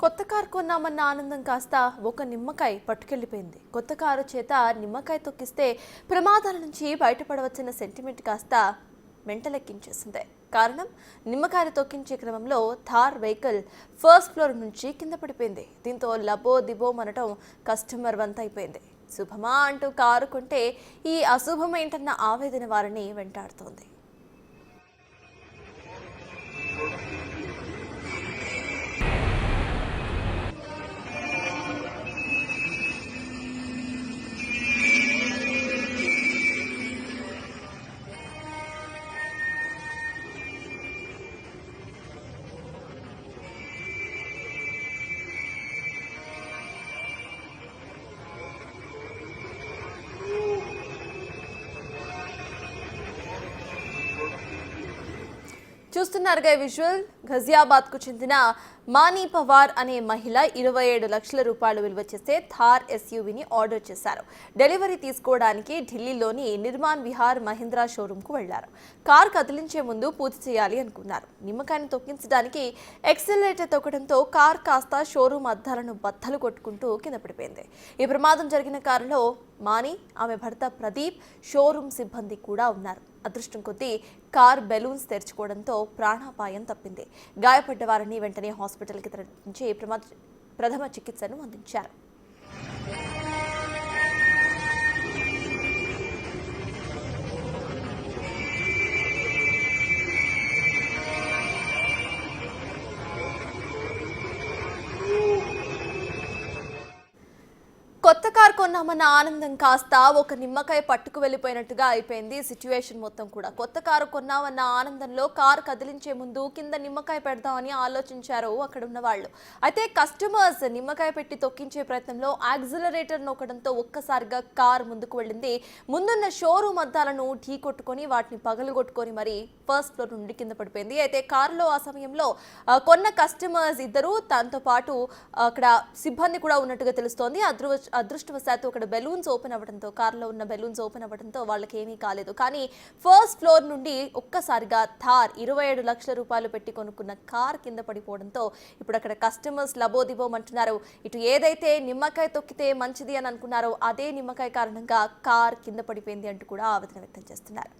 కొత్త కారు కొన్నామన్న ఆనందం కాస్త ఒక నిమ్మకాయ పట్టుకెళ్లిపోయింది. కొత్త కారు చేత నిమ్మకాయ తొక్కిస్తే ప్రమాదాల నుంచి బయటపడవచ్చన్న సెంటిమెంట్ కాస్త మెంటలెక్కించేసింది. కారణం, నిమ్మకాయలు తొక్కించే క్రమంలో థార్ వెహికల్ ఫస్ట్ ఫ్లోర్ నుంచి కింద పడిపోయింది. దీంతో లబో దిబోమనటం కస్టమర్ వంత అయిపోయింది. శుభమా అంటూ కారు కొంటే ఈ అశుభమేంటన్న ఆవేదన వారిని వెంటాడుతోంది. చూస్తున్నారుగా విజువల్. ఘజియాబాద్కు చెందిన మానీ పవార్ అనే మహిళ 27 లక్షల రూపాయలు విలువ చేసే థార్ ఎస్యూవీని ఆర్డర్ చేశారు. డెలివరీ తీసుకోవడానికి ఢిల్లీలోని నిర్మాన్ విహార్ మహీంద్రా షోరూంకు వెళ్లారు. కార్ కదిలించే ముందు పూజ చేయాలి అనుకున్నారు. నిమ్మకాయను తొక్కించడానికి ఎక్సెలరేటర్ తొక్కడంతో కార్ కాస్త షోరూం అద్దాలను బద్దలు కొట్టుకుంటూ కింద పడిపోయింది. ఈ ప్రమాదం జరిగిన కారులో మానీ, ఆమె భర్త ప్రదీప్, షోరూం సిబ్బంది కూడా ఉన్నారు. అదృష్టం కొద్దీ కార్ బెలూన్స్ తెరుచుకోవడంతో ప్రాణాపాయం తప్పింది. గాయపడ్డ వారిని వెంటనే హాస్పిటల్కి తరలించి ప్రథమ చికిత్సను అందించారు. కొత్త కార్ కొన్నామన్న ఆనందం కాస్త ఒక నిమ్మకాయ పట్టుకు వెళ్ళిపోయినట్టుగా అయిపోయింది సిచ్యువేషన్ మొత్తం కూడా. కొత్త కారు కొన్నామన్న ఆనందంలో కారు కదిలించే ముందు కింద నిమ్మకాయ పెడదామని ఆలోచించారు అక్కడ ఉన్న వాళ్ళు. అయితే కస్టమర్స్ నిమ్మకాయ పెట్టి తొక్కించే ప్రయత్నంలో యాక్సిలరేటర్ నొక్కడంతో ఒక్కసారిగా కారు ముందుకు వెళ్ళింది. ముందున్న షోరూమ్ అద్దాలను ఢీ కొట్టుకొని వాటిని పగలగొట్టుకొని మరి ఫస్ట్ ఫ్లోర్ నుండి కింద పడిపోయింది. అయితే కారులో ఆ సమయంలో కొన్న కస్టమర్స్ ఇద్దరు, దాంతో పాటు అక్కడ సిబ్బంది కూడా ఉన్నట్టుగా తెలుస్తోంది. అదృష్టవశాత్తు అక్కడ బెలూన్స్ ఓపెన్ అవ్వడంతో, కార్లో ఉన్న బెలూన్స్ ఓపెన్ అవ్వడంతో వాళ్ళకి ఏమీ కాలేదు. కానీ ఫస్ట్ ఫ్లోర్ నుండి ఒక్కసారిగా థార్ 27 లక్షల రూపాయలు పెట్టి కొనుక్కున్న కార్ కింద పడిపోవడంతో ఇప్పుడు అక్కడ కస్టమర్స్ లబోదిబోమంటున్నారు. ఇటు ఏదైతే నిమ్మకాయ తొక్కితే మంచిది అని అనుకున్నారో అదే నిమ్మకాయ కారణంగా కార్ కింద పడిపోయింది అంటూ కూడా ఆవేదన వ్యక్తం చేస్తున్నారు.